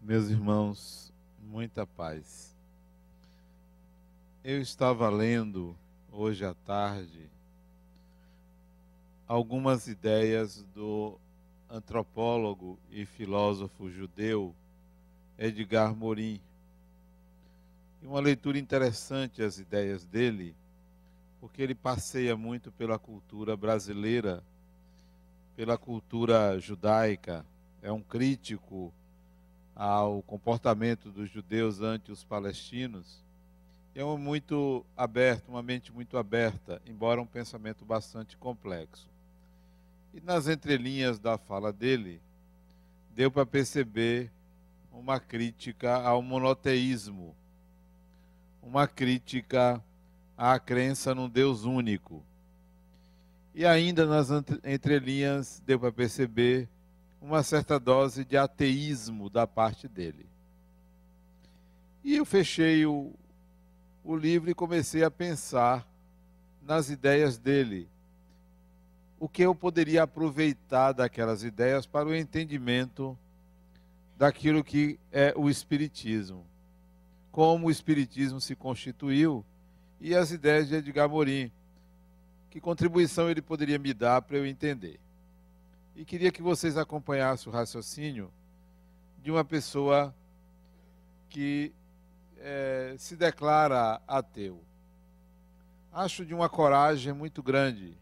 Meus irmãos, muita paz. Eu estava lendo hoje à tarde algumas ideias do antropólogo e filósofo judeu Edgar Morin. E uma leitura interessante as ideias dele, porque ele passeia muito pela cultura brasileira, pela cultura judaica, é um crítico ao comportamento dos judeus ante os palestinos. É muito aberto, uma mente muito aberta, embora um pensamento bastante complexo. E nas entrelinhas da fala dele, deu para perceber uma crítica ao monoteísmo, uma crítica à crença num Deus único. E ainda nas entrelinhas deu para perceber uma certa dose de ateísmo da parte dele. E eu fechei o livro e comecei a pensar nas ideias dele. O que eu poderia aproveitar daquelas ideias para o entendimento daquilo que é o Espiritismo. Como o Espiritismo se constituiu e as ideias de Edgar Morin. Que contribuição ele poderia me dar para eu entender. E queria que vocês acompanhassem o raciocínio de uma pessoa que se declara ateu. Acho de uma coragem muito grande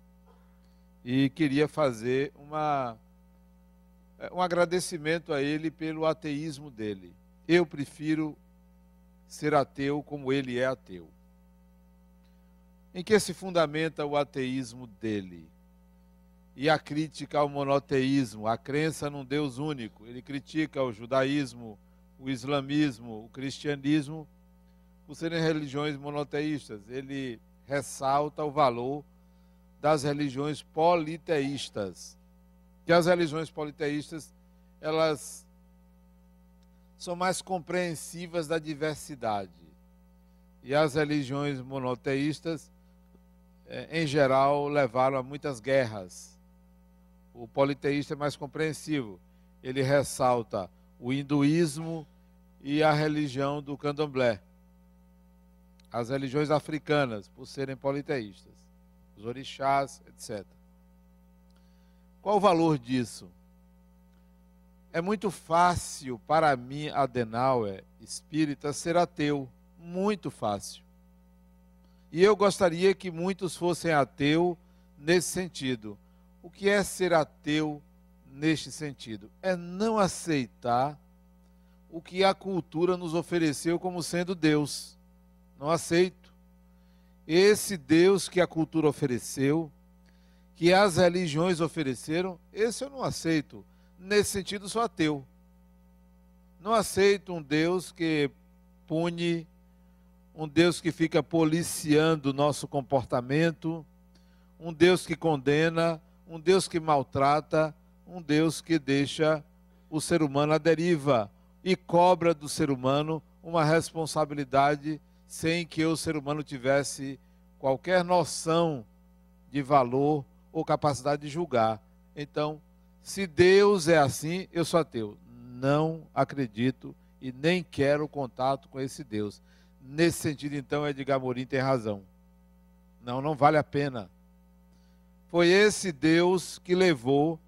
e queria fazer um agradecimento a ele pelo ateísmo dele. Eu prefiro ser ateu como ele é ateu. Em que se fundamenta o ateísmo dele? E a crítica ao monoteísmo, a crença num Deus único. Ele critica o judaísmo, o islamismo, o cristianismo, por serem religiões monoteístas. Ele ressalta o valor das religiões politeístas. Que as religiões politeístas, elas são mais compreensivas da diversidade. E as religiões monoteístas, em geral, levaram a muitas guerras. O politeísta é mais compreensivo. Ele ressalta o hinduísmo e a religião do candomblé. As religiões africanas, por serem politeístas. Os orixás, etc. Qual o valor disso? É muito fácil para mim, Adenauer, espírita, ser ateu. Muito fácil. E eu gostaria que muitos fossem ateus nesse sentido. O que é ser ateu neste sentido? É não aceitar o que a cultura nos ofereceu como sendo Deus. Não aceito. Esse Deus que a cultura ofereceu, que as religiões ofereceram, esse eu não aceito. Nesse sentido, sou ateu. Não aceito um Deus que pune, um Deus que fica policiando o nosso comportamento, um Deus que condena, um Deus que maltrata, um Deus que deixa o ser humano à deriva e cobra do ser humano uma responsabilidade sem que o ser humano tivesse qualquer noção de valor ou capacidade de julgar. Então, se Deus é assim, eu sou ateu. Não acredito e nem quero contato com esse Deus. Nesse sentido, então, Edgar Morin tem razão. Não vale a pena. Foi esse Deus que levou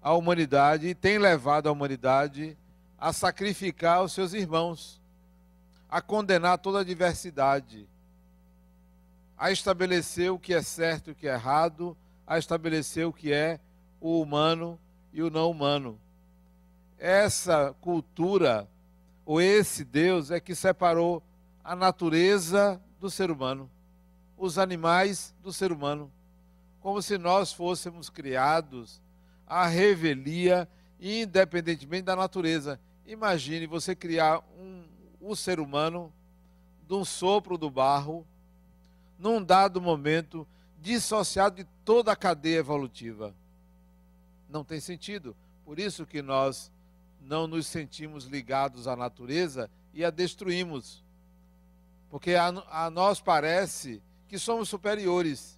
a humanidade e tem levado a humanidade a sacrificar os seus irmãos, a condenar toda a diversidade, a estabelecer o que é certo e o que é errado, a estabelecer o que é o humano e o não humano. Essa cultura, ou esse Deus, é que separou a natureza do ser humano, os animais do ser humano, como se nós fôssemos criados à revelia, independentemente da natureza. Imagine você criar o ser humano de um sopro do barro, num dado momento, dissociado de toda a cadeia evolutiva. Não tem sentido. Por isso que nós não nos sentimos ligados à natureza e a destruímos. Porque a nós parece que somos superiores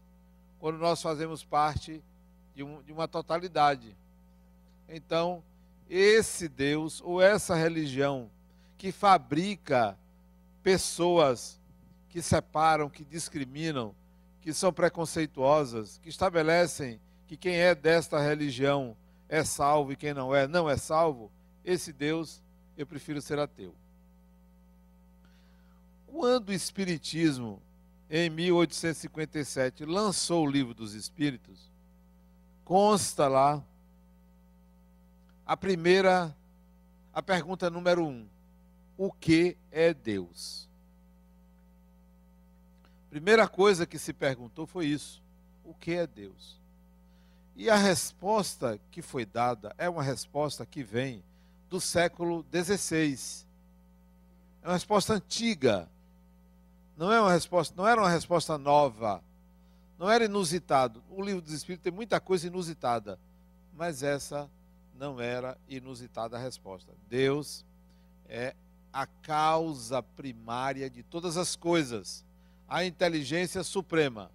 quando nós fazemos parte de uma totalidade. Então, esse Deus ou essa religião que fabrica pessoas que separam, que discriminam, que são preconceituosas, que estabelecem que quem é desta religião é salvo e quem não é salvo, esse Deus eu prefiro ser ateu. Quando o Espiritismo, em 1857, lançou o Livro dos Espíritos, consta lá a pergunta número 1. O que é Deus? Primeira coisa que se perguntou foi isso. O que é Deus? E a resposta que foi dada é uma resposta que vem do século XVI. É uma resposta antiga. Não era uma resposta nova. Não era inusitado. O Livro dos Espíritos tem muita coisa inusitada. Mas essa não era inusitada a resposta. Deus é a causa primária de todas as coisas. A inteligência suprema.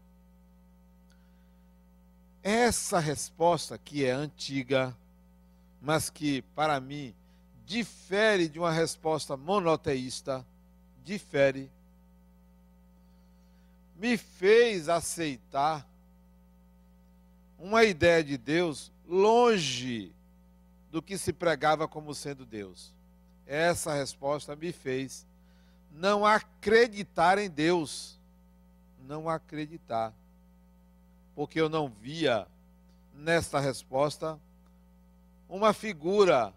Essa resposta, que é antiga, mas que, para mim, difere de uma resposta monoteísta, me fez aceitar uma ideia de Deus longe do que se pregava como sendo Deus. Essa resposta me fez não acreditar em Deus. Não acreditar. Porque eu não via nesta resposta uma figura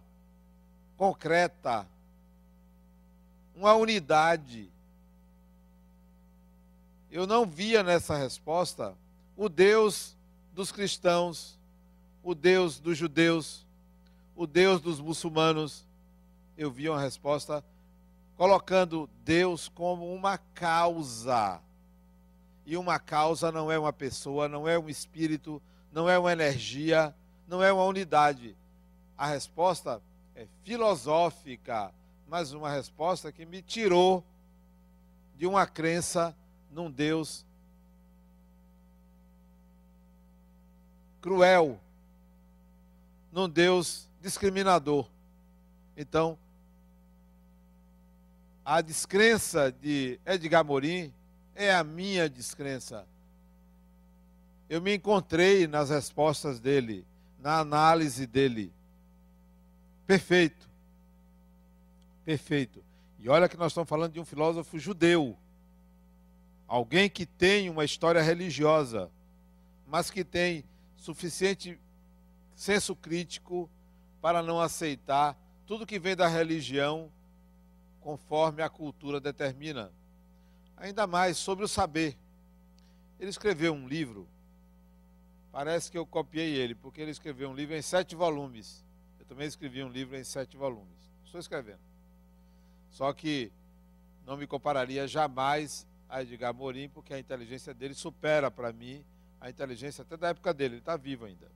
concreta, uma unidade. Eu não via nessa resposta o Deus dos cristãos, o Deus dos judeus, o Deus dos muçulmanos. Eu via uma resposta colocando Deus como uma causa. E uma causa não é uma pessoa, não é um espírito, não é uma energia, não é uma unidade. A resposta é filosófica, mas uma resposta que me tirou de uma crença num Deus cruel, num Deus discriminador. Então, a descrença de Edgar Morin é a minha descrença. Eu me encontrei nas respostas dele, na análise dele. Perfeito. Perfeito. E olha que nós estamos falando de um filósofo judeu. Alguém que tem uma história religiosa, mas que tem suficiente senso crítico para não aceitar tudo que vem da religião conforme a cultura determina. Ainda mais sobre o saber. Ele escreveu um livro, parece que eu copiei ele, porque ele escreveu um livro em 7 volumes. Eu também escrevi um livro em 7 volumes. Estou escrevendo. Só que não me compararia jamais a Edgar Morin, porque a inteligência dele supera para mim a inteligência até da época dele. Ele está vivo ainda.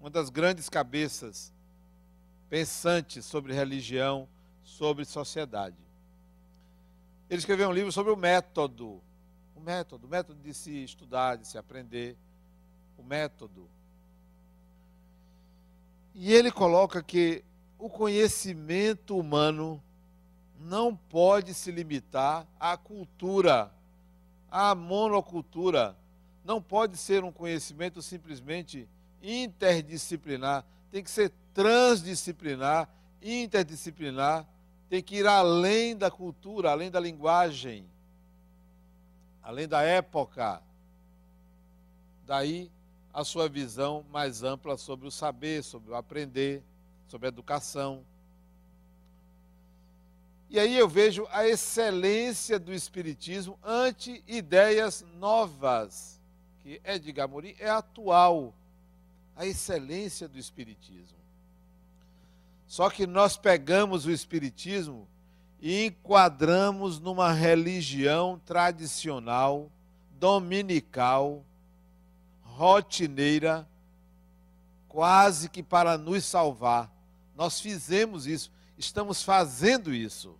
Uma das grandes cabeças pensantes sobre religião, sobre sociedade. Ele escreveu um livro sobre o método de se estudar, de se aprender, o método. E ele coloca que o conhecimento humano não pode se limitar à cultura, à monocultura. Não pode ser um conhecimento simplesmente interdisciplinar, tem que ser transdisciplinar, interdisciplinar, tem que ir além da cultura, além da linguagem, além da época. Daí a sua visão mais ampla sobre o saber, sobre o aprender, sobre a educação. E aí eu vejo a excelência do Espiritismo ante ideias novas, que Edgar Morin é atual, a excelência do Espiritismo. Só que nós pegamos o Espiritismo e enquadramos numa religião tradicional, dominical, rotineira, quase que para nos salvar. Nós fizemos isso, estamos fazendo isso.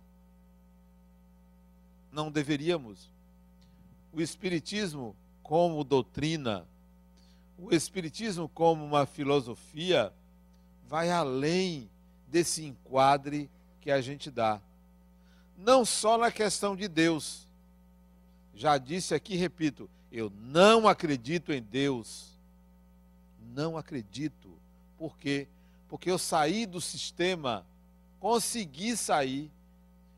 Não deveríamos. O Espiritismo como doutrina, o Espiritismo como uma filosofia, vai além desse enquadre que a gente dá. Não só na questão de Deus. Já disse aqui, repito, eu não acredito em Deus. Não acredito. Por quê? Porque eu saí do sistema, consegui sair,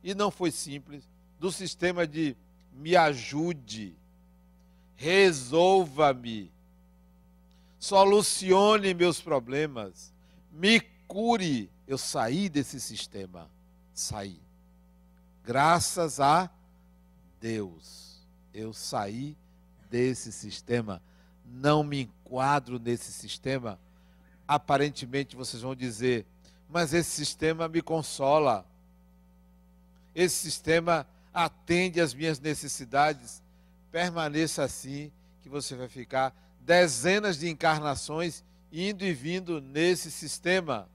e não foi simples, do sistema de me ajude, resolva-me, solucione meus problemas, me cure. Eu saí desse sistema, saí. Graças a Deus, eu saí desse sistema, não me enquadro nesse sistema. Aparentemente vocês vão dizer, mas esse sistema me consola, esse sistema atende às minhas necessidades. Permaneça assim, que você vai ficar dezenas de encarnações indo e vindo nesse sistema.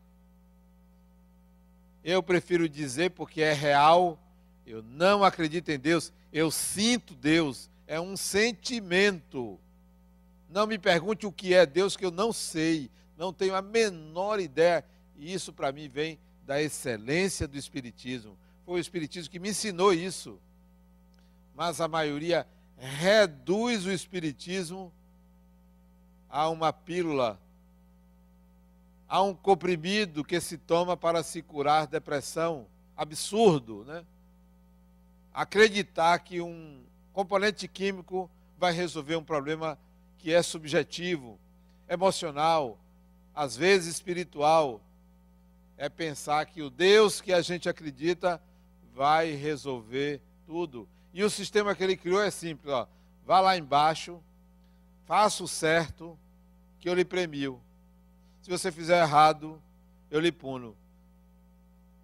Eu prefiro dizer, porque é real, eu não acredito em Deus, eu sinto Deus, é um sentimento. Não me pergunte o que é Deus, que eu não sei, não tenho a menor ideia, e isso para mim vem da excelência do Espiritismo. Foi o Espiritismo que me ensinou isso. Mas a maioria reduz o Espiritismo a uma pílula, a um comprimido que se toma para se curar depressão. Absurdo, né? Acreditar que um componente químico vai resolver um problema que é subjetivo, emocional, às vezes espiritual. É pensar que o Deus que a gente acredita vai resolver tudo. E o sistema que ele criou é simples, ó. Vá lá embaixo, faça o certo, que eu lhe premio. Se você fizer errado, eu lhe puno.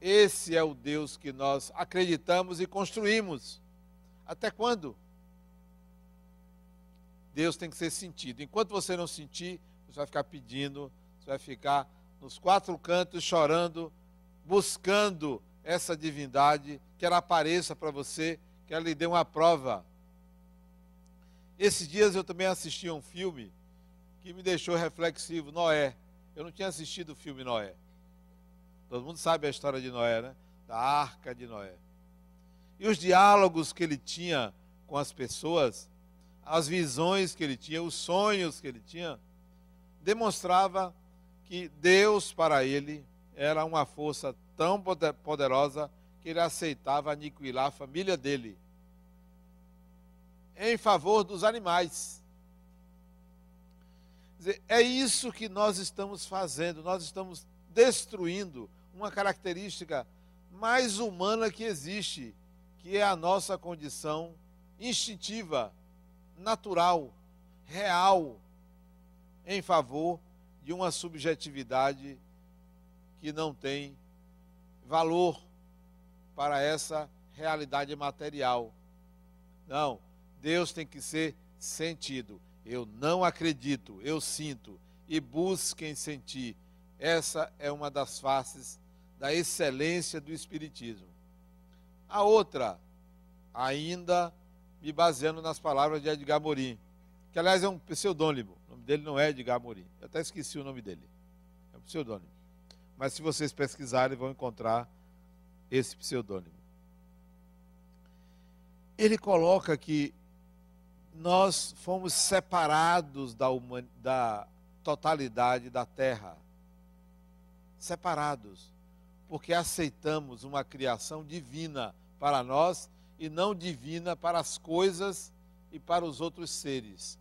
Esse é o Deus que nós acreditamos e construímos. Até quando? Deus tem que ser sentido. Enquanto você não sentir, você vai ficar pedindo, você vai ficar nos quatro cantos chorando, buscando essa divindade, que ela apareça para você, que ela lhe dê uma prova. Esses dias eu também assisti a um filme que me deixou reflexivo, Noé. Eu não tinha assistido o filme Noé. Todo mundo sabe a história de Noé, né? Da arca de Noé. E os diálogos que ele tinha com as pessoas, as visões que ele tinha, os sonhos que ele tinha, demonstrava que Deus para ele era uma força tão poderosa que ele aceitava aniquilar a família dele em favor dos animais. Quer dizer, é isso que nós estamos fazendo, nós estamos destruindo uma característica mais humana que existe, que é a nossa condição instintiva, natural, real, em favor de uma subjetividade que não tem valor para essa realidade material. Não, Deus tem que ser sentido. Eu não acredito, eu sinto, e busquem sentir. Essa é uma das faces da excelência do Espiritismo. A outra, ainda me baseando nas palavras de Edgar Morin, que aliás é um pseudônimo, o nome dele não é Edgar Morin, eu até esqueci o nome dele, é um pseudônimo. Mas se vocês pesquisarem, vão encontrar esse pseudônimo. Ele coloca que nós fomos separados da totalidade da Terra. Separados, porque aceitamos uma criação divina para nós e não divina para as coisas e para os outros seres.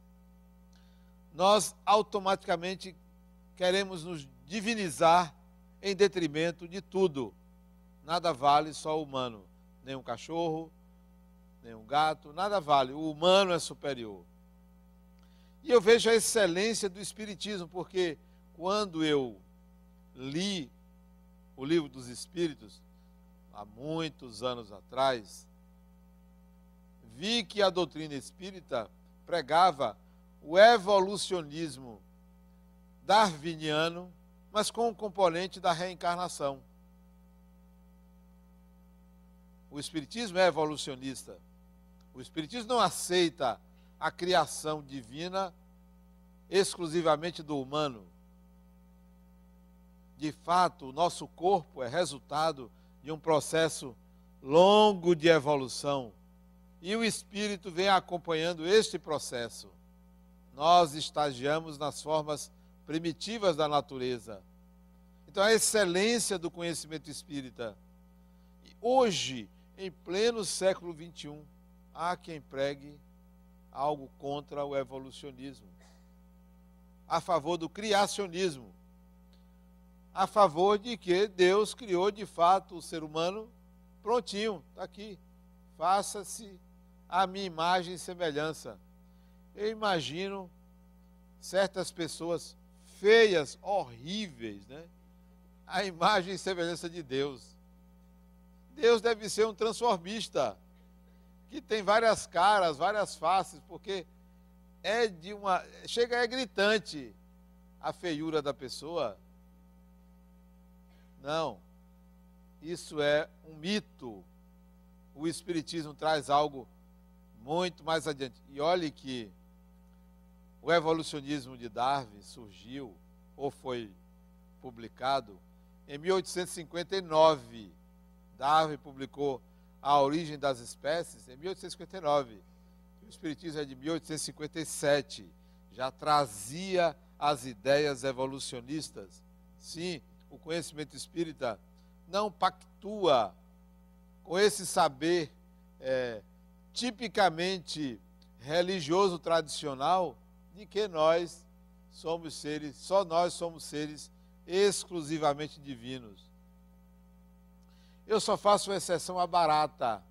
Nós automaticamente queremos nos divinizar em detrimento de tudo. Nada vale, só o humano. Nem um cachorro, nem um gato, nada vale. O humano é superior. E eu vejo a excelência do Espiritismo, porque quando eu li o Livro dos Espíritos, há muitos anos atrás, vi que a doutrina espírita pregava o evolucionismo darwiniano, mas com um componente da reencarnação. O Espiritismo é evolucionista. O Espiritismo não aceita a criação divina exclusivamente do humano. De fato, o nosso corpo é resultado de um processo longo de evolução e o espírito vem acompanhando este processo. Nós estagiamos nas formas primitivas da natureza. Então, a excelência do conhecimento espírita. E hoje, em pleno século XXI, há quem pregue algo contra o evolucionismo, a favor do criacionismo, a favor de que Deus criou de fato o ser humano prontinho, está aqui, faça-se a minha imagem e semelhança. Eu imagino certas pessoas feias, horríveis, né? A imagem e semelhança de Deus. Deus deve ser um transformista, que tem várias caras, várias faces, porque é gritante a feiura da pessoa. Não, isso é um mito. O Espiritismo traz algo muito mais adiante. E olhe que o evolucionismo de Darwin surgiu, ou foi publicado, em 1859. Darwin publicou A Origem das Espécies em 1859. O Espiritismo é de 1857. Já trazia as ideias evolucionistas. Sim, o conhecimento espírita não pactua com esse saber tipicamente religioso tradicional de que nós somos seres, só nós somos seres exclusivamente divinos. Eu só faço exceção à barata.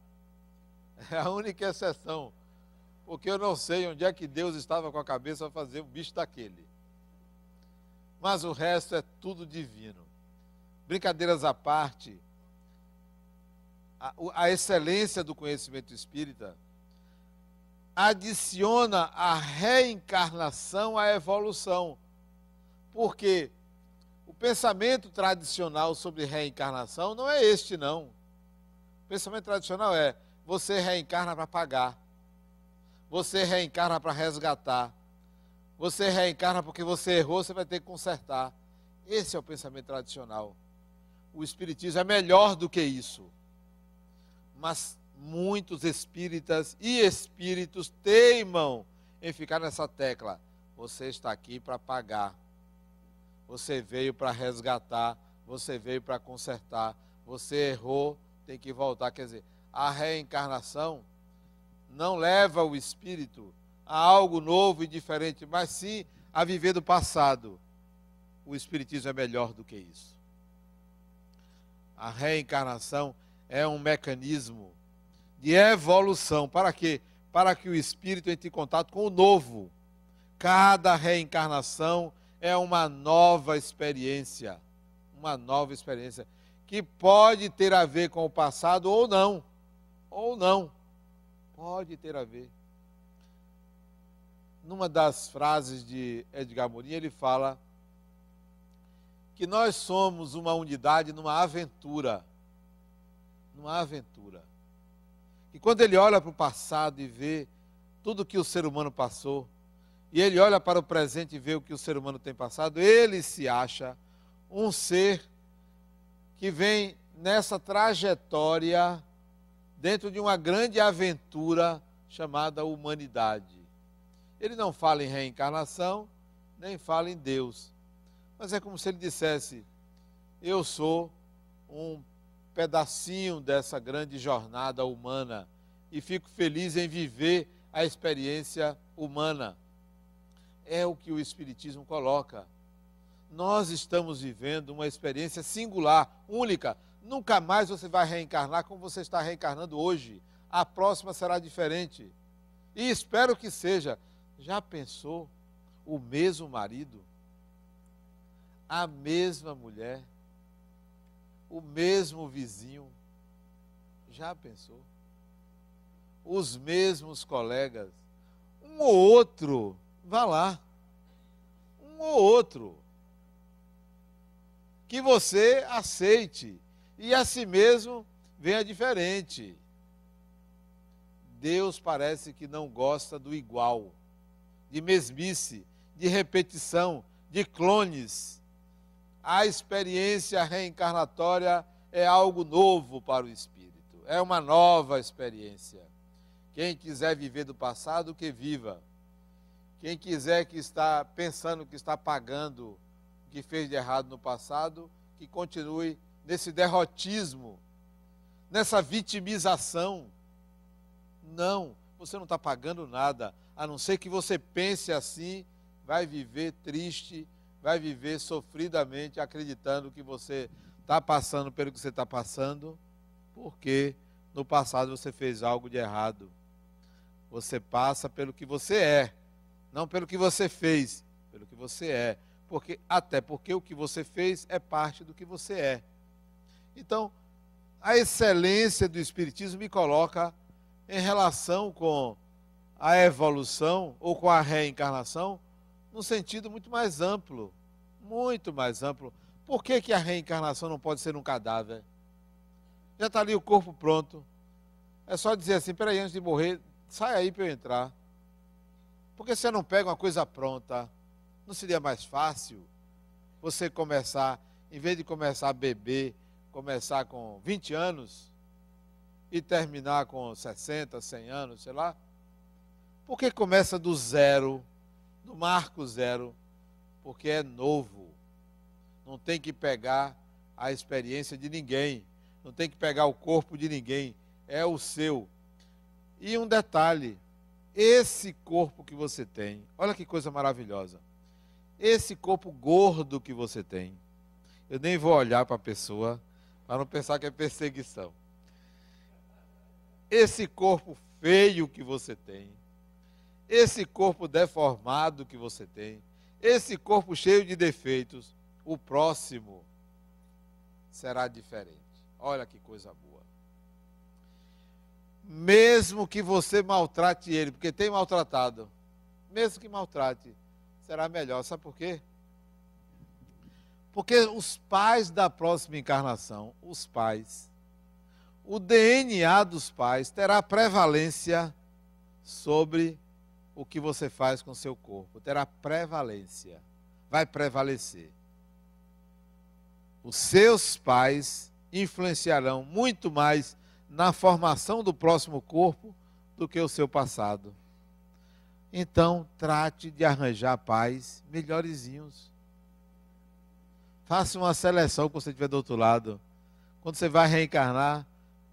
É a única exceção. Porque eu não sei onde é que Deus estava com a cabeça a fazer um bicho daquele. Mas o resto é tudo divino. Brincadeiras à parte, a excelência do conhecimento espírita adiciona a reencarnação à evolução. Porque o pensamento tradicional sobre reencarnação não é este, não. O pensamento tradicional é: você reencarna para pagar, você reencarna para resgatar, você reencarna porque você errou, você vai ter que consertar. Esse é o pensamento tradicional. O Espiritismo é melhor do que isso. Mas muitos espíritas e espíritos teimam em ficar nessa tecla. Você está aqui para pagar. Você veio para resgatar, você veio para consertar, você errou, tem que voltar. Quer dizer, a reencarnação não leva o espírito a algo novo e diferente, mas sim a viver do passado. O Espiritismo é melhor do que isso. A reencarnação é um mecanismo de evolução. Para quê? Para que o espírito entre em contato com o novo. Cada reencarnação é uma nova experiência. Uma nova experiência que pode ter a ver com o passado ou não. Ou não. Pode ter a ver. Numa das frases de Edgar Morin, ele fala que nós somos uma unidade numa aventura. Numa aventura. E quando ele olha para o passado e vê tudo que o ser humano passou, e ele olha para o presente e vê o que o ser humano tem passado, ele se acha um ser que vem nessa trajetória dentro de uma grande aventura chamada humanidade. Ele não fala em reencarnação, nem fala em Deus. Mas é como se ele dissesse: eu sou um pedacinho dessa grande jornada humana e fico feliz em viver a experiência humana. É o que o Espiritismo coloca. Nós estamos vivendo uma experiência singular, única. Nunca mais você vai reencarnar como você está reencarnando hoje. A próxima será diferente. E espero que seja. Já pensou o mesmo marido? A mesma mulher? O mesmo vizinho? Já pensou? Os mesmos colegas? Um ou outro, vá lá. Um ou outro. Que você aceite. E a si mesmo venha diferente. Deus parece que não gosta do igual, de mesmice, de repetição, de clones. A experiência reencarnatória é algo novo para o espírito, é uma nova experiência. Quem quiser viver do passado, que viva. Quem quiser que está pensando que está pagando o que fez de errado no passado, que continue nesse derrotismo, nessa vitimização. Não, você não está pagando nada, a não ser que você pense assim, vai viver triste, vai viver sofridamente, acreditando que você está passando pelo que você está passando, porque no passado você fez algo de errado. Você passa pelo que você é, não pelo que você fez, pelo que você é. Até porque o que você fez é parte do que você é. Então, a excelência do Espiritismo me coloca em relação com a evolução ou com a reencarnação num sentido muito mais amplo. Muito mais amplo. Por que a reencarnação não pode ser um cadáver? Já está ali o corpo pronto. É só dizer assim, peraí, antes de morrer, sai aí para eu entrar. Por que você não pega uma coisa pronta? Não seria mais fácil você começar, em vez de começar a beber, começar com 20 anos e terminar com 60, 100 anos, sei lá? Por que começa do zero, do marco zero? Porque é novo. Não tem que pegar a experiência de ninguém. Não tem que pegar o corpo de ninguém. É o seu. E um detalhe, esse corpo que você tem, olha que coisa maravilhosa. Esse corpo gordo que você tem, eu nem vou olhar para a pessoa, para não pensar que é perseguição. Esse corpo feio que você tem, esse corpo deformado que você tem, esse corpo cheio de defeitos, o próximo será diferente. Olha que coisa boa. Mesmo que você maltrate ele, porque tem maltratado, mesmo que maltrate, será melhor. Sabe por quê? Porque os pais da próxima encarnação, os pais, o DNA dos pais terá prevalência sobre o que você faz com o seu corpo. Terá prevalência. Vai prevalecer. Os seus pais influenciarão muito mais na formação do próximo corpo do que o seu passado. Então, trate de arranjar pais melhorzinhos. Faça uma seleção quando você estiver do outro lado. Quando você vai reencarnar,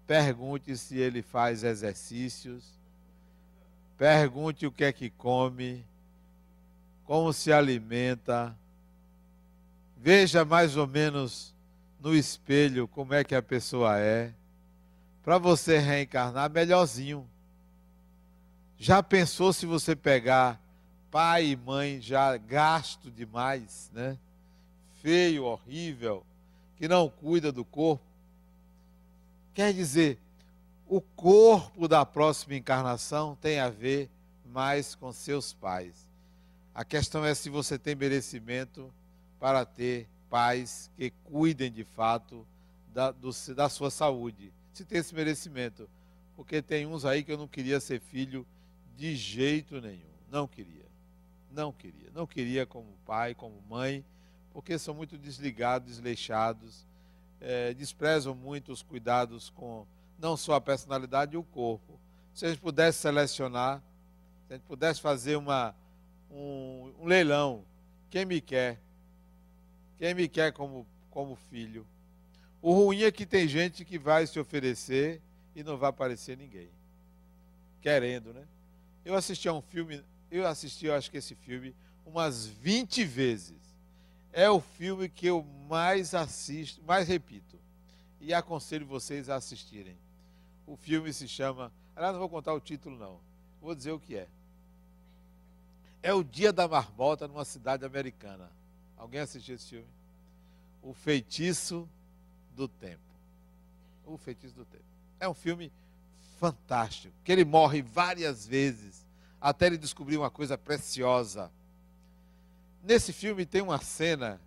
pergunte se ele faz exercícios. Pergunte o que é que come, como se alimenta. Veja mais ou menos no espelho como é que a pessoa é. Para você reencarnar melhorzinho. Já pensou se você pegar pai e mãe já gasto demais, né? Feio, horrível, que não cuida do corpo? Quer dizer, o corpo da próxima encarnação tem a ver mais com seus pais. A questão é se você tem merecimento para ter pais que cuidem de fato da sua saúde. Se tem esse merecimento. Porque tem uns aí que eu não queria ser filho de jeito nenhum. Não queria. Não queria. Não queria como pai, como mãe, porque são muito desligados, desleixados, desprezam muito os cuidados com não só a personalidade e o corpo. Se a gente pudesse selecionar, se a gente pudesse fazer um leilão, quem me quer? Quem me quer como filho? O ruim é que tem gente que vai se oferecer e não vai aparecer ninguém. Querendo, né? Eu assisti, eu acho que esse filme, umas 20 vezes. É o filme que eu mais assisto, mais repito. E aconselho vocês a assistirem. O filme se chama... Aliás, não vou contar o título, não. Vou dizer o que é. É o Dia da Marmota numa cidade americana. Alguém assistiu esse filme? O Feitiço do Tempo. O Feitiço do Tempo. É um filme fantástico, que ele morre várias vezes, até ele descobrir uma coisa preciosa. Nesse filme tem uma cena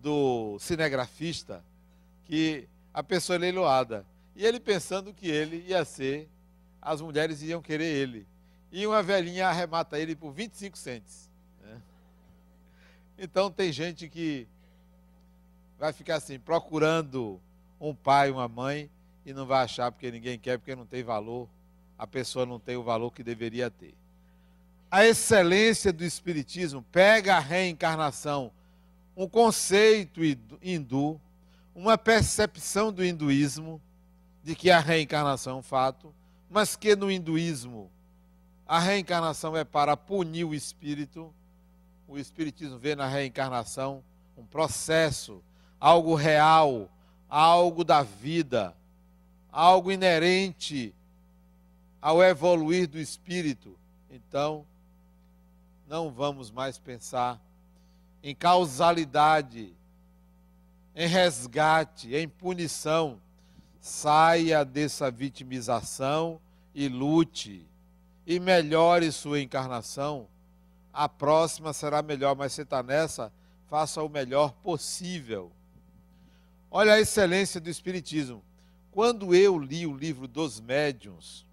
do cinegrafista que a pessoa é leiloada, e ele pensando que ele ia ser, as mulheres iam querer ele, e uma velhinha arremata ele por 25 cents. Né? Então tem gente que vai ficar assim, procurando um pai, uma mãe, e não vai achar porque ninguém quer, porque não tem valor, a pessoa não tem o valor que deveria ter. A excelência do Espiritismo pega a reencarnação, um conceito hindu, uma percepção do hinduísmo, de que a reencarnação é um fato, mas que no hinduísmo a reencarnação é para punir o espírito. O Espiritismo vê na reencarnação um processo, algo real, algo da vida, algo inerente ao evoluir do espírito. Então, não vamos mais pensar em causalidade, em resgate, em punição. Saia dessa vitimização e lute, e melhore sua encarnação. A próxima será melhor, mas você está nessa, faça o melhor possível. Olha a excelência do Espiritismo. Quando eu li o livro dos Médiuns,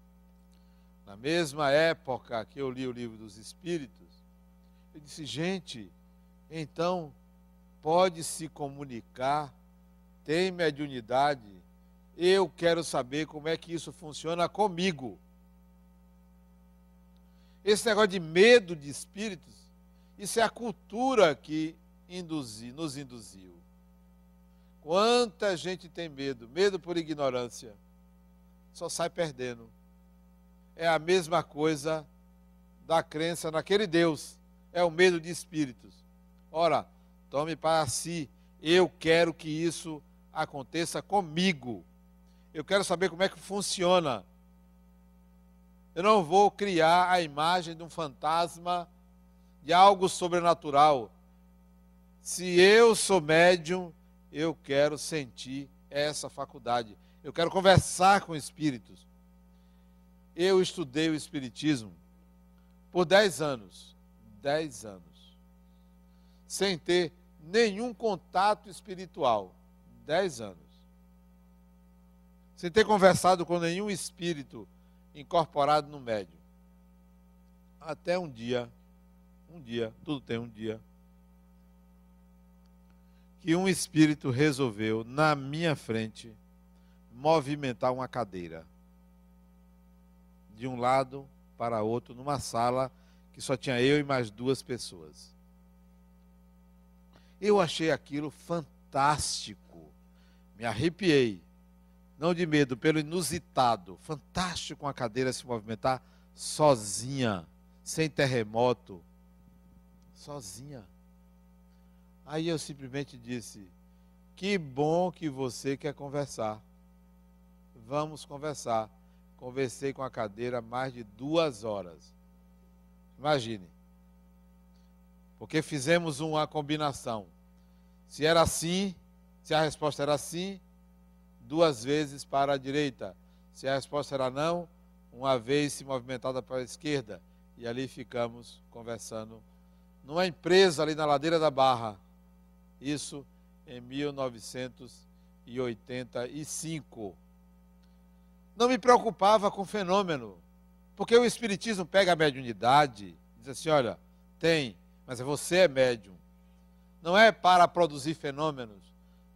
na mesma época que eu li o livro dos Espíritos, eu disse, gente, então pode se comunicar, tem mediunidade, eu quero saber como é que isso funciona comigo. Esse negócio de medo de espíritos, isso é a cultura que nos induziu. Quanta gente tem medo, medo por ignorância, só sai perdendo. É a mesma coisa da crença naquele Deus, é o medo de espíritos. Ora, tome para si, eu quero que isso aconteça comigo. Eu quero saber como é que funciona. Eu não vou criar a imagem de um fantasma, de algo sobrenatural. Se eu sou médium, eu quero sentir essa faculdade. Eu quero conversar com espíritos. Eu estudei o Espiritismo por 10 anos. 10 anos. Sem ter nenhum contato espiritual. 10 anos. Sem ter conversado com nenhum espírito incorporado no médium. Até um dia, tudo tem um dia, que um espírito resolveu, na minha frente, movimentar uma cadeira. De um lado para outro, numa sala que só tinha eu e mais 2 pessoas. Eu achei aquilo fantástico. Me arrepiei. Não de medo, pelo inusitado. Fantástico uma cadeira se movimentar sozinha, sem terremoto. Sozinha. Aí eu simplesmente disse, que bom que você quer conversar. Vamos conversar. Conversei com a cadeira mais de 2 horas. Imagine. Porque fizemos uma combinação. Se era assim, se a resposta era sim, 2 vezes para a direita. Se a resposta era não, 1 vez se movimentada para a esquerda. E ali ficamos conversando numa empresa ali na Ladeira da Barra. Isso em 1985. Não me preocupava com o fenômeno, porque o Espiritismo pega a mediunidade, diz assim, olha, tem, mas você é médium. Não é para produzir fenômenos,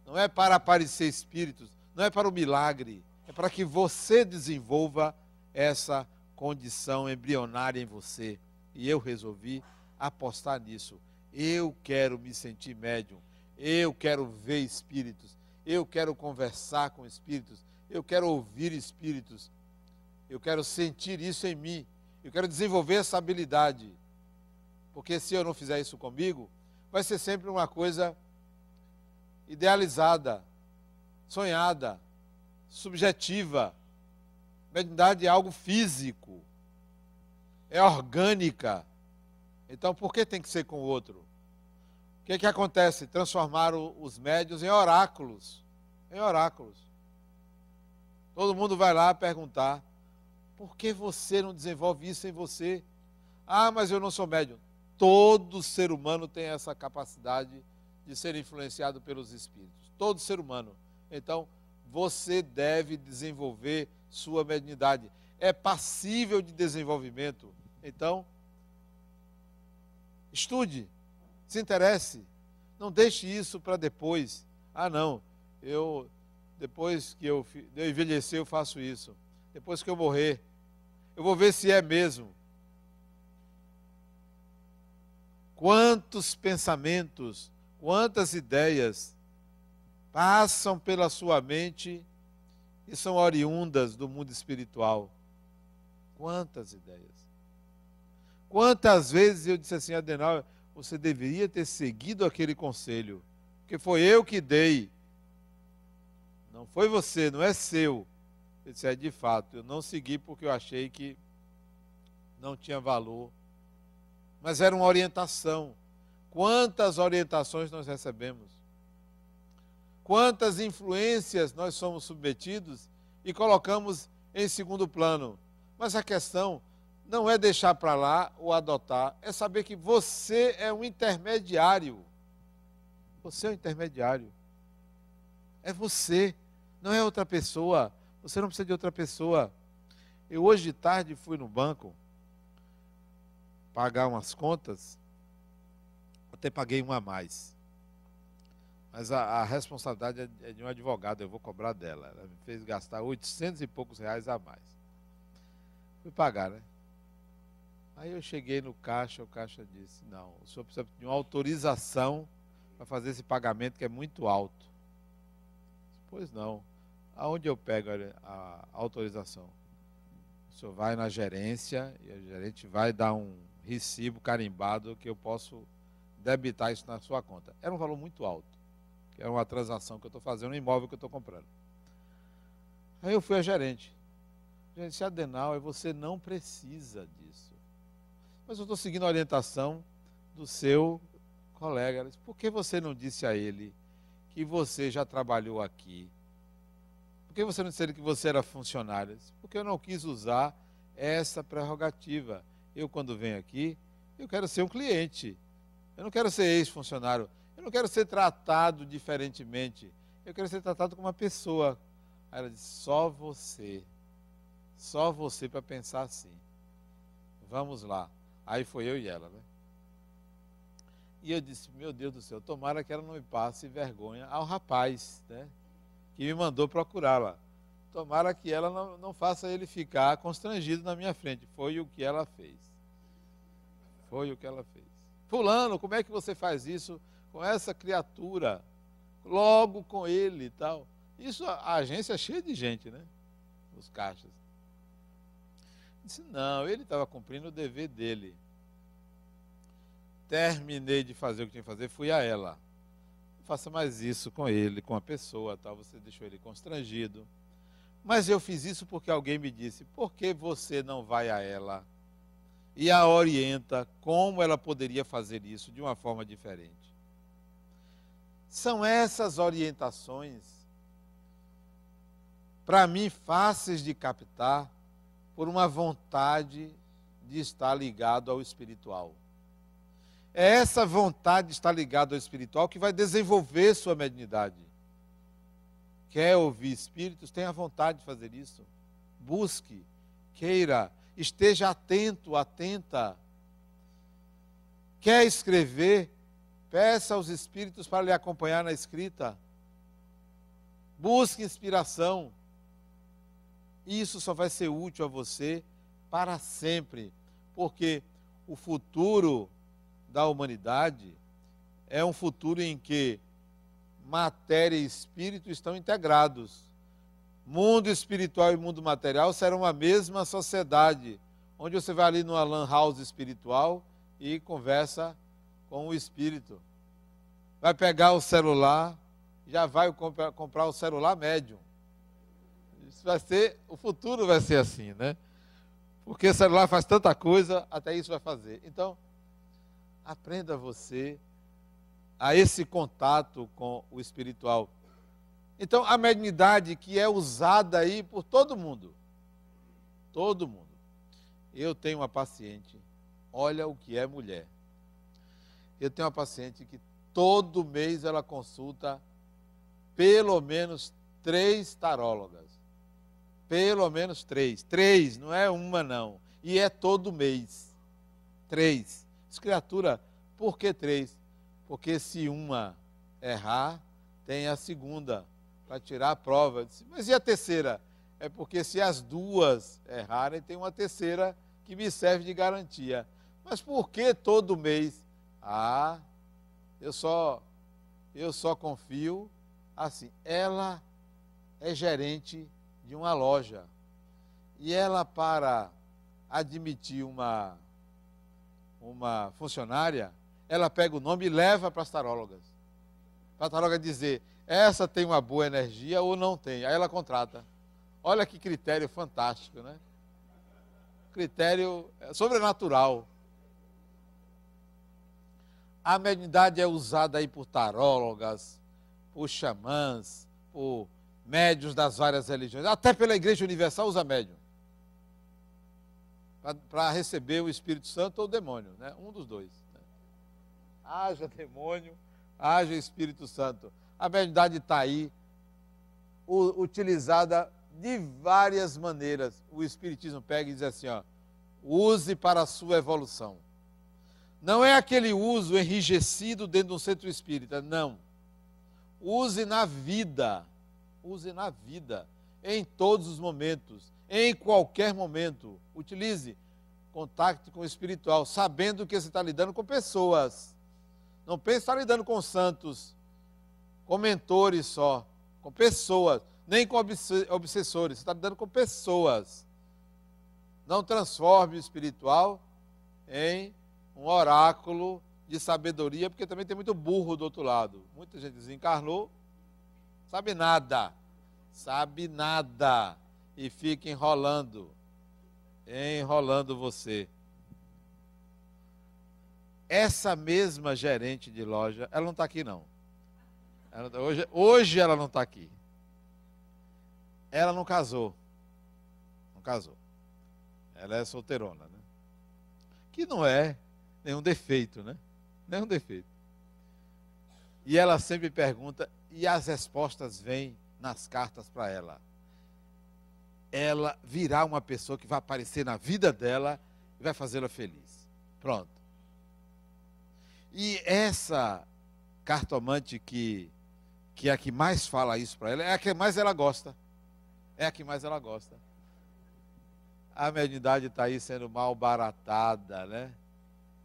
não é para aparecer espíritos, não é para o milagre, é para que você desenvolva essa condição embrionária em você. E eu resolvi apostar nisso. Eu quero me sentir médium, eu quero ver espíritos, eu quero conversar com espíritos, eu quero ouvir espíritos, eu quero sentir isso em mim, eu quero desenvolver essa habilidade. Porque se eu não fizer isso comigo, vai ser sempre uma coisa idealizada, sonhada, subjetiva. Mediunidade é algo físico, é orgânica. Então, por que tem que ser com o outro? O que acontece? Transformaram os médiuns em oráculos. Em oráculos. Todo mundo vai lá perguntar, por que você não desenvolve isso em você? Ah, mas eu não sou médium. Todo ser humano tem essa capacidade de ser influenciado pelos espíritos. Todo ser humano. Então, você deve desenvolver sua mediunidade. É passível de desenvolvimento. Então, estude, se interesse. Não deixe isso para depois. Ah, não, depois que eu envelhecer, eu faço isso. Depois que eu morrer, eu vou ver se é mesmo. Quantos pensamentos, quantas ideias passam pela sua mente e são oriundas do mundo espiritual? Quantas ideias. Quantas vezes eu disse assim: Adenauer, você deveria ter seguido aquele conselho, porque foi eu que dei. Não foi você, não é seu. Eu disse: de fato, eu não segui porque eu achei que não tinha valor. Mas era uma orientação. Quantas orientações nós recebemos? Quantas influências nós somos submetidos e colocamos em segundo plano? Mas a questão não é deixar para lá ou adotar, é saber que você é um intermediário. Você é um intermediário. É você, não é outra pessoa. Você não precisa de outra pessoa. Eu hoje de tarde fui no banco pagar umas contas, até paguei uma a mais. Mas a responsabilidade é de um advogado, eu vou cobrar dela. Ela me fez gastar 800 e poucos reais a mais. Fui pagar, né? Aí eu cheguei no caixa, o caixa disse: não, o senhor precisa de uma autorização para fazer esse pagamento que é muito alto. Pois não. Aonde eu pego a autorização? O senhor vai na gerência e a gerente vai dar um recibo carimbado que eu posso debitar isso na sua conta. Era um valor muito alto, que era uma transação que eu estou fazendo, um imóvel que eu estou comprando. Aí eu fui a gerente. Gente, Adenauer, você não precisa disso. Mas eu estou seguindo a orientação do seu colega. Ela disse: por que você não disse a ele que você já trabalhou aqui? Por que você não disse a ele que você era funcionário? Disse: porque eu não quis usar essa prerrogativa. Eu, quando venho aqui, eu quero ser um cliente. Eu não quero ser ex-funcionário. Eu não quero ser tratado diferentemente. Eu quero ser tratado como uma pessoa. Aí ela disse: só você para pensar assim. Vamos lá. Aí foi eu e ela, né? E eu disse: meu Deus do céu, tomara que ela não me passe vergonha ao rapaz, né, que me mandou procurá-la. Tomara que ela não faça ele ficar constrangido na minha frente. Foi o que ela fez. Foi o que ela fez. Fulano, como é que você faz isso com essa criatura? Logo com ele e tal. Isso, a agência é cheia de gente, né? Os caixas. Disse: não, ele estava cumprindo o dever dele. Terminei de fazer o que tinha que fazer, fui a ela. Não faça mais isso com ele, com a pessoa, tal. Você deixou ele constrangido. Mas eu fiz isso porque alguém me disse: por que você não vai a ela e a orienta como ela poderia fazer isso de uma forma diferente? São essas orientações, para mim, fáceis de captar por uma vontade de estar ligado ao espiritual. É essa vontade de estar ligado ao espiritual que vai desenvolver sua mediunidade. Quer ouvir espíritos? Tenha vontade de fazer isso. Busque, queira, esteja atento, atenta. Quer escrever? Peça aos espíritos para lhe acompanhar na escrita. Busque inspiração. Isso só vai ser útil a você para sempre, porque o futuro da humanidade é um futuro em que matéria e espírito estão integrados. Mundo espiritual e mundo material serão a mesma sociedade, onde você vai ali numa lan house espiritual e conversa com o espírito. Vai pegar o celular, já vai comprar o celular médium. Isso vai ser, o futuro vai ser assim, né? Porque o celular faz tanta coisa, até isso vai fazer. Então, aprenda você a esse contato com o espiritual. Então, a mediunidade que é usada aí por todo mundo. Todo mundo. Eu tenho uma paciente, olha o que é mulher. Eu tenho uma paciente que todo mês ela consulta pelo menos 3 tarólogas. Pelo menos 3. 3, não é uma não. E é todo mês. 3. Criatura, por que 3? Porque se uma errar, tem a segunda, para tirar a prova. Eu disse, mas e a terceira? É porque se as duas errarem, tem uma terceira que me serve de garantia. Mas por que todo mês? Ah, eu só confio assim. Ela é gerente de uma loja. E ela, para admitir uma funcionária, ela pega o nome e leva para as tarólogas. Para a taróloga dizer, essa tem uma boa energia ou não tem. Aí ela contrata. Olha que critério fantástico, né? Critério sobrenatural. A mediunidade é usada aí por tarólogas, por xamãs, por médiuns das várias religiões. Até pela Igreja Universal usa médium. Para receber o Espírito Santo ou o demônio, né? Um dos dois. Né? Haja demônio, haja Espírito Santo. A mediunidade está aí, utilizada de várias maneiras. O Espiritismo pega e diz assim, ó, use para a sua evolução. Não é aquele uso enrijecido dentro de um centro espírita, não. Use na vida, em todos os momentos, em qualquer momento. Utilize contato com o espiritual, sabendo que você está lidando com pessoas. Não pense que está lidando com santos, com mentores só, com pessoas, nem com obsessores, você está lidando com pessoas. Não transforme o espiritual em um oráculo de sabedoria, porque também tem muito burro do outro lado. Muita gente desencarnou, sabe nada, e fica enrolando você. Essa mesma gerente de loja, ela não está aqui não. Hoje ela não está aqui. Ela não casou. Ela é solteirona, né? Que não é nenhum defeito, né? Nenhum defeito. E ela sempre pergunta, e as respostas vêm nas cartas para ela. Ela virá uma pessoa que vai aparecer na vida dela e vai fazê-la feliz. Pronto. E essa cartomante que é a que mais fala isso para ela, é a que mais ela gosta. A mediunidade está aí sendo mal baratada, né?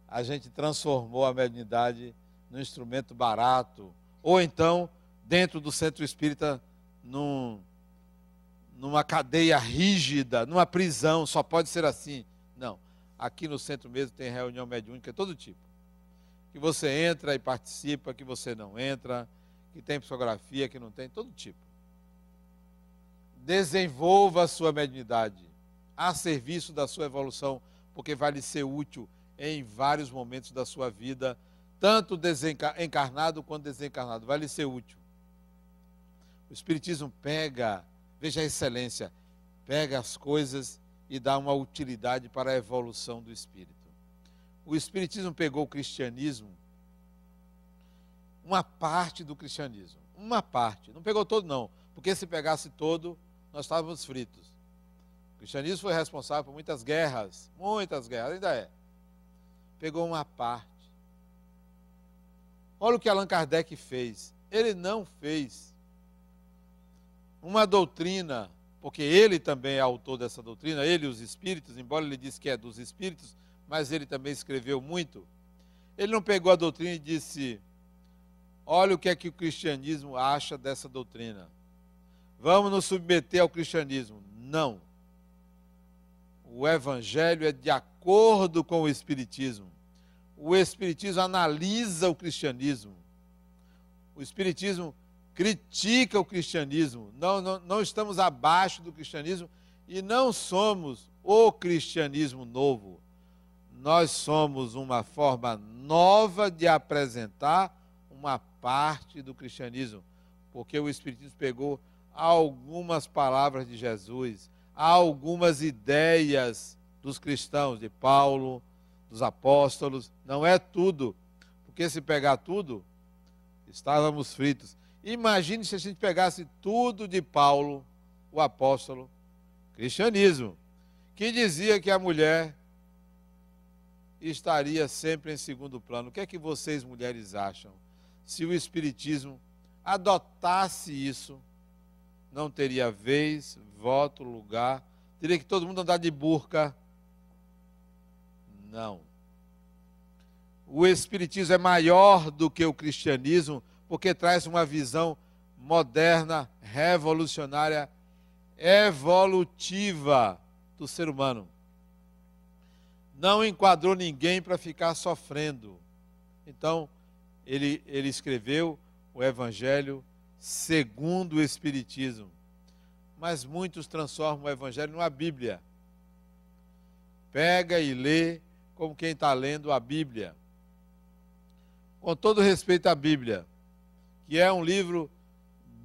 A gente transformou a mediunidade num instrumento barato, ou então, dentro do centro espírita, numa cadeia rígida, numa prisão, só pode ser assim. Não, aqui no centro mesmo tem reunião mediúnica, todo tipo. Que você entra e participa, que você não entra, que tem psicografia, que não tem, todo tipo. Desenvolva a sua mediunidade a serviço da sua evolução, porque vai lhe ser útil em vários momentos da sua vida, tanto encarnado quanto desencarnado, vai lhe ser útil. O Espiritismo pega, veja a excelência, pega as coisas e dá uma utilidade para a evolução do espírito. O Espiritismo pegou o cristianismo, uma parte do cristianismo, uma parte, não pegou todo não, porque se pegasse todo, nós estávamos fritos. O cristianismo foi responsável por muitas guerras, ainda é. Pegou uma parte. Olha o que Allan Kardec fez. Ele não fez uma doutrina, porque ele também é autor dessa doutrina, ele e os espíritos, embora ele disse que é dos espíritos, mas ele também escreveu muito. Ele não pegou a doutrina e disse, olha o que é que o cristianismo acha dessa doutrina. Vamos nos submeter ao cristianismo. Não. O evangelho é de acordo com o espiritismo. O espiritismo analisa o cristianismo. O espiritismo critica o cristianismo. Não estamos abaixo do cristianismo e não somos o cristianismo novo. Nós somos uma forma nova de apresentar uma parte do cristianismo, porque o espiritismo pegou algumas palavras de Jesus, algumas ideias dos cristãos, de Paulo, dos apóstolos, não é tudo, porque se pegar tudo, estávamos fritos. Imagine se a gente pegasse tudo de Paulo, o apóstolo, cristianismo, que dizia que a mulher estaria sempre em segundo plano. O que é que vocês, mulheres, acham? Se o espiritismo adotasse isso, não teria vez, voto, lugar, teria que todo mundo andar de burca. Não. O Espiritismo é maior do que o cristianismo, porque traz uma visão moderna, revolucionária, evolutiva do ser humano. Não enquadrou ninguém para ficar sofrendo. Então, ele escreveu o Evangelho segundo o Espiritismo. Mas muitos transformam o Evangelho numa Bíblia. Pega e lê como quem está lendo a Bíblia. Com todo respeito à Bíblia, que é um livro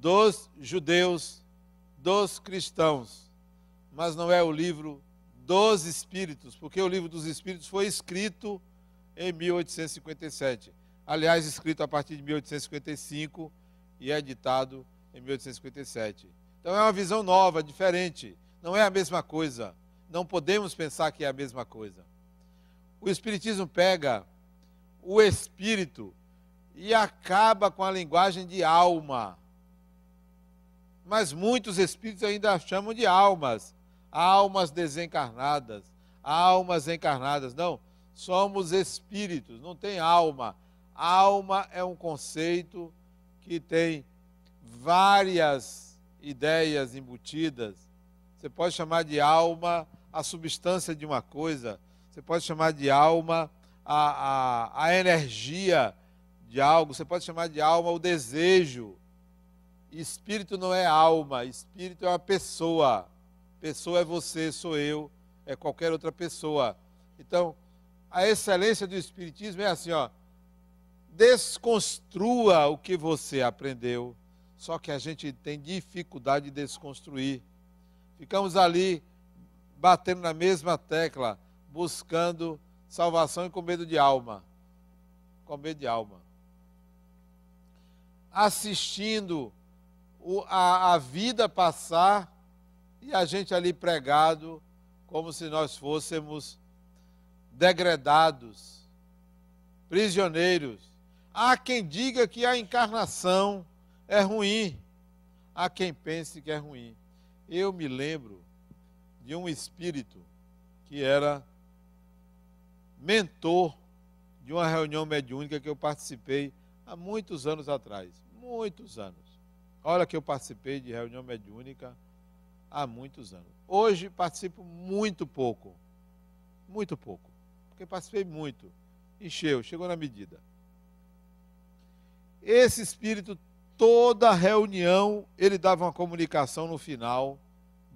dos judeus, dos cristãos, mas não é o livro dos Espíritos, porque o livro dos Espíritos foi escrito em 1857. Aliás, escrito a partir de 1855 e editado em 1857. Então é uma visão nova, diferente. Não é a mesma coisa. Não podemos pensar que é a mesma coisa. O Espiritismo pega o espírito e acaba com a linguagem de alma. Mas muitos espíritos ainda chamam de almas. Almas desencarnadas, almas encarnadas. Não, somos espíritos, não tem alma. Alma é um conceito que tem várias ideias embutidas. Você pode chamar de alma a substância de uma coisa, você pode chamar de alma a energia de algo, você pode chamar de alma o desejo. Espírito não é alma, espírito é uma pessoa. Pessoa é você, sou eu, é qualquer outra pessoa. Então, a excelência do Espiritismo é assim, ó, desconstrua o que você aprendeu, só que a gente tem dificuldade de desconstruir. Ficamos ali, batendo na mesma tecla, buscando salvação e com medo de alma. Com medo de alma. Assistindo a vida passar e a gente ali pregado como se nós fôssemos degradados, prisioneiros. Há quem diga que a encarnação é ruim, há quem pense que é ruim. Eu me lembro de um espírito que era mentor de uma reunião mediúnica que eu participei há muitos anos atrás. Muitos anos. Olha que eu participei de reunião mediúnica há muitos anos. Hoje participo muito pouco. Muito pouco. Porque participei muito. Chegou na medida. Esse espírito, toda reunião, ele dava uma comunicação no final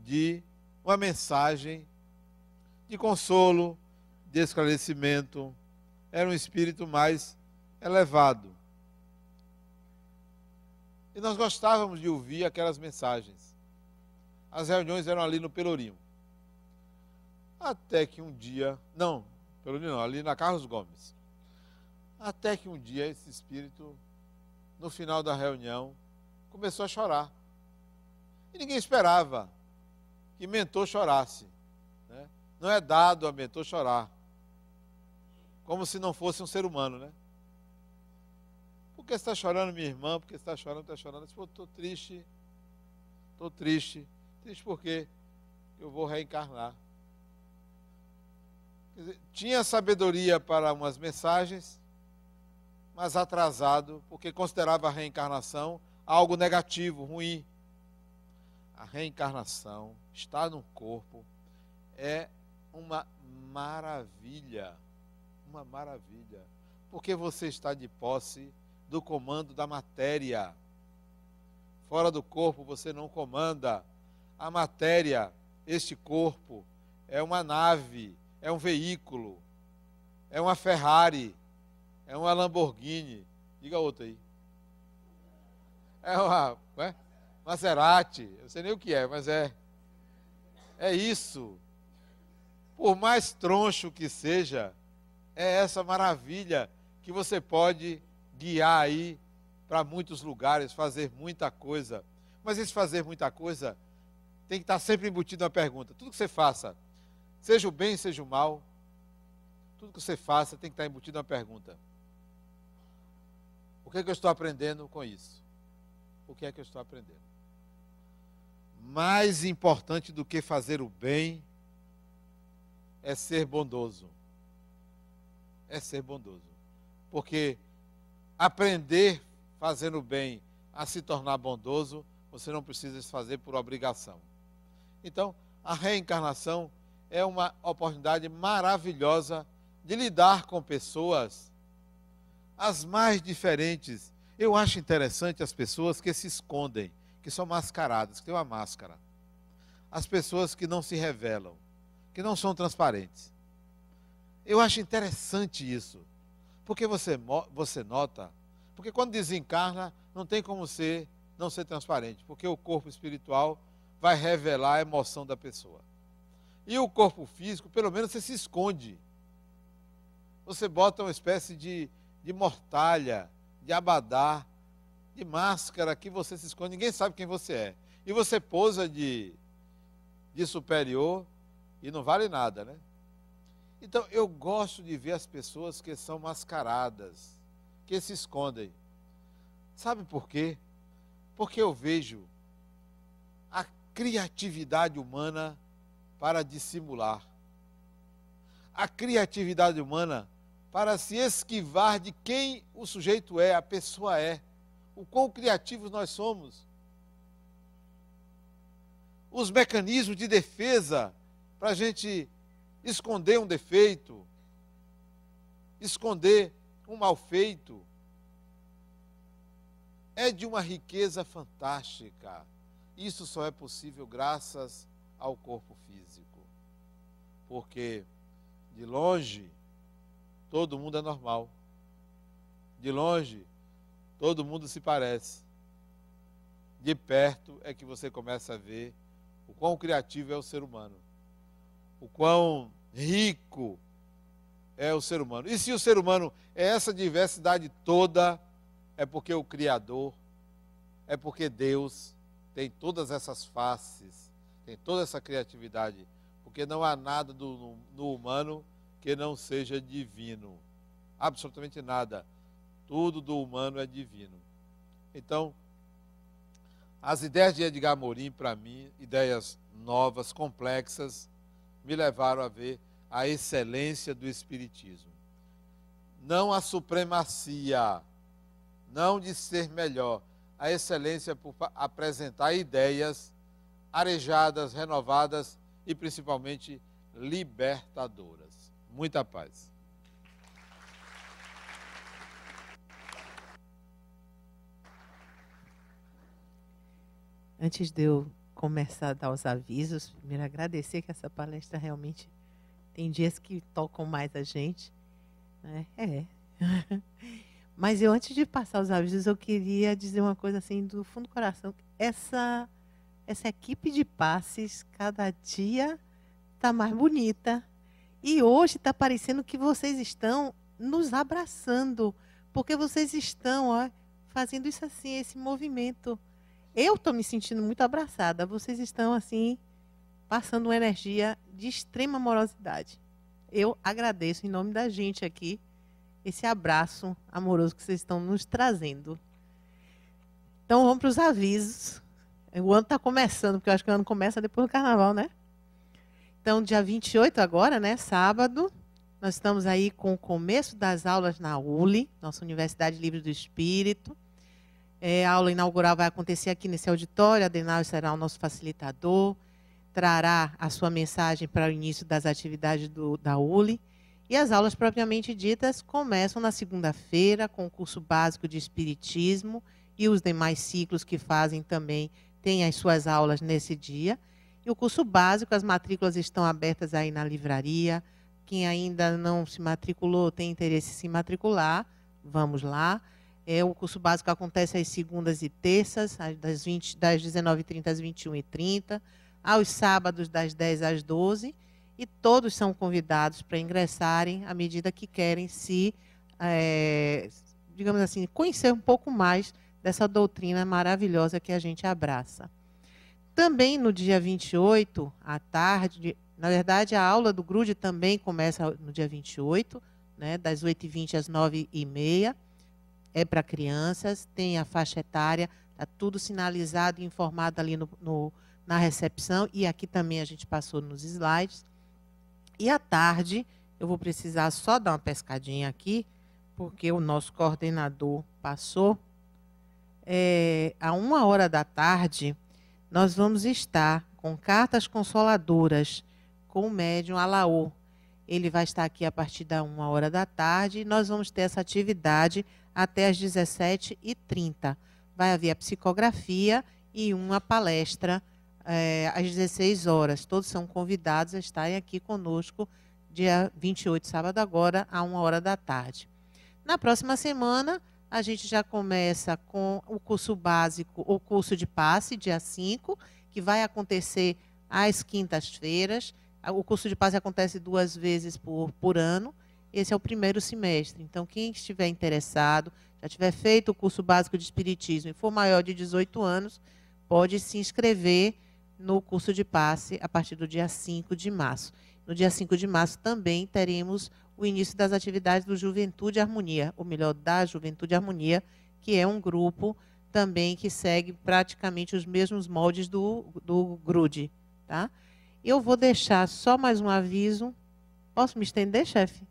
de uma mensagem de consolo, de esclarecimento. Era um espírito mais elevado. E nós gostávamos de ouvir aquelas mensagens. As reuniões eram ali no Pelourinho. Até que um dia... Não, Pelourinho não, ali na Carlos Gomes. Até que um dia esse espírito, no final da reunião, começou a chorar. E ninguém esperava que mentor chorasse. Né? Não é dado a mentor chorar. Como se não fosse um ser humano, né? Por que você está chorando, minha irmã? Por que você está chorando? Está chorando? Eu disse, estou triste. Estou triste. Triste porque eu vou reencarnar. Quer dizer, tinha sabedoria para umas mensagens, mas atrasado, porque considerava a reencarnação algo negativo, ruim. A reencarnação, estar no corpo, é uma maravilha. Uma maravilha. Porque você está de posse do comando da matéria. Fora do corpo você não comanda. A matéria, este corpo, é uma nave, é um veículo, é uma Ferrari, é uma Lamborghini. Diga outra aí. É uma Maserati, eu sei nem o que é, mas é isso. Por mais troncho que seja, é essa maravilha que você pode guiar aí para muitos lugares, fazer muita coisa. Mas esse fazer muita coisa tem que estar sempre embutido na pergunta. Tudo que você faça, seja o bem, seja o mal, tudo que você faça tem que estar embutido na pergunta. O que é que eu estou aprendendo com isso? o que é que eu estou aprendendo? Mais importante do que fazer o bem é ser bondoso. É ser bondoso. Porque aprender fazendo o bem a se tornar bondoso, você não precisa fazer por obrigação. Então, a reencarnação é uma oportunidade maravilhosa de lidar com pessoas as mais diferentes. Eu acho interessante as pessoas que se escondem, que são mascaradas, que têm uma máscara. As pessoas que não se revelam, que não são transparentes. Eu acho interessante isso, porque você nota, porque quando desencarna, não tem como não ser transparente, porque o corpo espiritual vai revelar a emoção da pessoa. E o corpo físico, pelo menos você se esconde. Você bota uma espécie de mortalha, de abadá, de máscara que você se esconde, ninguém sabe quem você é. E você posa de superior e não vale nada, né? Então, eu gosto de ver as pessoas que são mascaradas, que se escondem. Sabe por quê? Porque eu vejo a criatividade humana para dissimular. A criatividade humana para se esquivar de quem o sujeito é, a pessoa é. O quão criativos nós somos. Os mecanismos de defesa para a gente esconder um defeito, esconder um mal feito, é de uma riqueza fantástica. Isso só é possível graças ao corpo físico. Porque, de longe, todo mundo é normal. De longe, todo mundo se parece. De perto é que você começa a ver o quão criativo é o ser humano. O quão rico é o ser humano. E se o ser humano é essa diversidade toda, é porque o Criador, é porque Deus tem todas essas faces, tem toda essa criatividade. Porque não há nada no humano que não seja divino. Absolutamente nada. Tudo do humano é divino. Então, as ideias de Edgar Morin, para mim, ideias novas, complexas, me levaram a ver a excelência do Espiritismo. Não a supremacia, não de ser melhor, a excelência por apresentar ideias arejadas, renovadas e principalmente libertadoras. Muita paz. Antes de eu começar a dar os avisos, primeiro agradecer que essa palestra realmente tem dias que tocam mais a gente, né? Mas eu, antes de passar os avisos, eu queria dizer uma coisa assim do fundo do coração. Essa equipe de passes, cada dia está mais bonita. E hoje está parecendo que vocês estão nos abraçando, porque vocês estão fazendo isso assim, esse movimento. Eu estou me sentindo muito abraçada. Vocês estão, assim, passando uma energia de extrema amorosidade. Eu agradeço, em nome da gente aqui, esse abraço amoroso que vocês estão nos trazendo. Então, vamos para os avisos. O ano está começando, porque eu acho que o ano começa depois do carnaval, né? Então, dia 28 agora, né, sábado, nós estamos aí com o começo das aulas na ULI, nossa Universidade Livre do Espírito. A aula inaugural vai acontecer aqui nesse auditório. Adenal será o nosso facilitador, trará a sua mensagem para o início das atividades da ULI. E as aulas propriamente ditas começam na segunda-feira, com o curso básico de Espiritismo, e os demais ciclos que fazem também têm as suas aulas nesse dia. E o curso básico, as matrículas estão abertas aí na livraria. Quem ainda não se matriculou, tem interesse em se matricular, vamos lá. O curso básico acontece às segundas e terças, das 19h30 às 21h30, aos sábados das 10 às 12h, e todos são convidados para ingressarem à medida que querem digamos assim, conhecer um pouco mais dessa doutrina maravilhosa que a gente abraça. Também no dia 28, à tarde, na verdade, a aula do GRUDE também começa no dia 28, né, das 8h20 às 9h30. É para crianças, tem a faixa etária Está tudo sinalizado e informado ali na recepção, e aqui também a gente passou nos slides. E à tarde, eu vou precisar só dar uma pescadinha aqui, porque o nosso coordenador passou. À 1h da tarde, nós vamos estar com cartas consoladoras com o médium Alaô. Ele vai estar aqui a partir da 1h da tarde e nós vamos ter essa atividade até às 17h30. Vai haver a psicografia e uma palestra às 16 horas. Todos são convidados a estarem aqui conosco dia 28, sábado agora, à 1h da tarde. Na próxima semana, a gente já começa com o curso básico, o curso de passe, dia 5, que vai acontecer às quintas-feiras. O curso de passe acontece 2 vezes por ano. Esse é o primeiro semestre. Então, quem estiver interessado, já tiver feito o curso básico de Espiritismo e for maior de 18 anos, pode se inscrever no curso de passe a partir do dia 5 de março. No dia 5 de março também teremos o início das atividades do Juventude Harmonia, ou melhor, da Juventude Harmonia, que é um grupo também que segue praticamente os mesmos moldes do GRUDE. Tá? Eu vou deixar só mais um aviso. Posso me estender, chefe?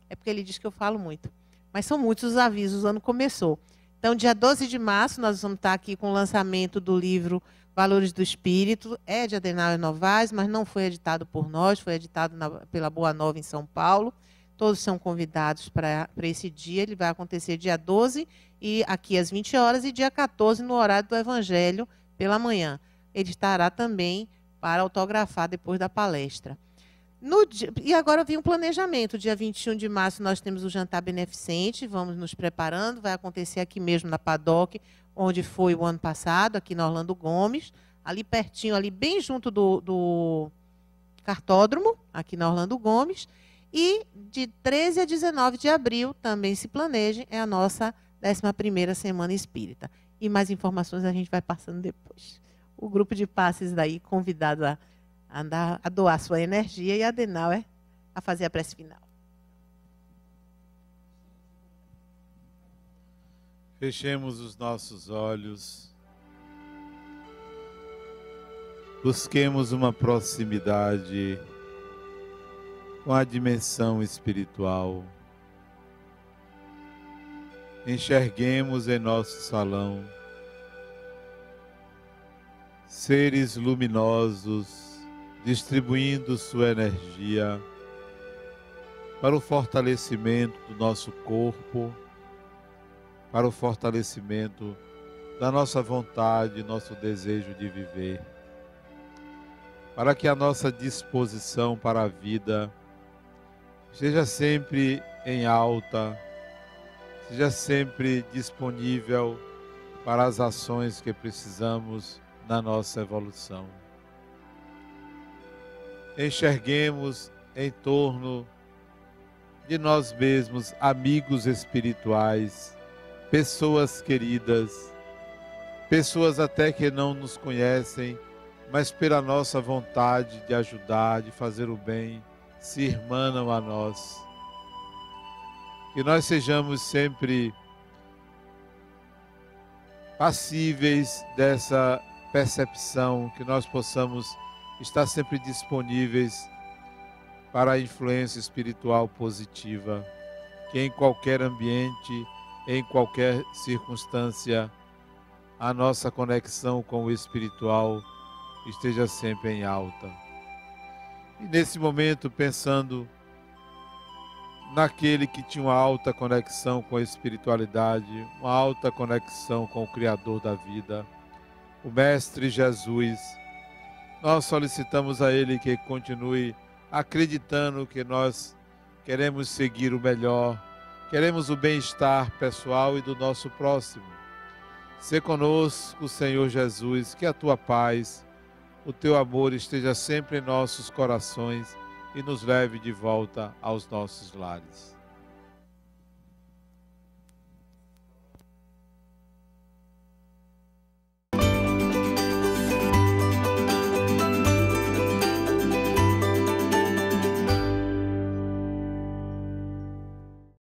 É porque ele diz que eu falo muito. Mas são muitos os avisos, o ano começou. Então, dia 12 de março, nós vamos estar aqui com o lançamento do livro Valores do Espírito. É de Adenauer Novaes, mas não foi editado por nós, foi editado pela Boa Nova em São Paulo. Todos são convidados para esse dia. Ele vai acontecer dia 12, e aqui às 20 horas, e dia 14, no horário do Evangelho, pela manhã. Ele estará também para autografar depois da palestra. E agora vem um planejamento. Dia 21 de março nós temos o jantar beneficente, vamos nos preparando, vai acontecer aqui mesmo na Paddock, onde foi o ano passado, aqui no Orlando Gomes, ali pertinho, ali bem junto do cartódromo, aqui na Orlando Gomes. E de 13 a 19 de abril, também se planeje, é a nossa 11ª Semana Espírita. E mais informações a gente vai passando depois. O grupo de passes daí, convidado a doar sua energia, e a Adenauer a fazer a prece final. Fechemos os nossos olhos. Busquemos uma proximidade com a dimensão espiritual. Enxerguemos em nosso salão seres luminosos distribuindo sua energia para o fortalecimento do nosso corpo, para o fortalecimento da nossa vontade, nosso desejo de viver, para que a nossa disposição para a vida esteja sempre em alta, seja sempre disponível para as ações que precisamos na nossa evolução. Enxerguemos em torno de nós mesmos amigos espirituais, pessoas queridas, pessoas até que não nos conhecem, mas pela nossa vontade de ajudar, de fazer o bem, se irmanam a nós. Que nós sejamos sempre passíveis dessa percepção, que nós possamos estar sempre disponíveis para a influência espiritual positiva, que em qualquer ambiente, em qualquer circunstância, a nossa conexão com o espiritual esteja sempre em alta. E nesse momento, pensando naquele que tinha uma alta conexão com a espiritualidade, uma alta conexão com o Criador da vida, o Mestre Jesus, nós solicitamos a Ele que continue acreditando que nós queremos seguir o melhor, queremos o bem-estar pessoal e do nosso próximo. Sê conosco, Senhor Jesus, que a Tua paz, o Teu amor esteja sempre em nossos corações e nos leve de volta aos nossos lares.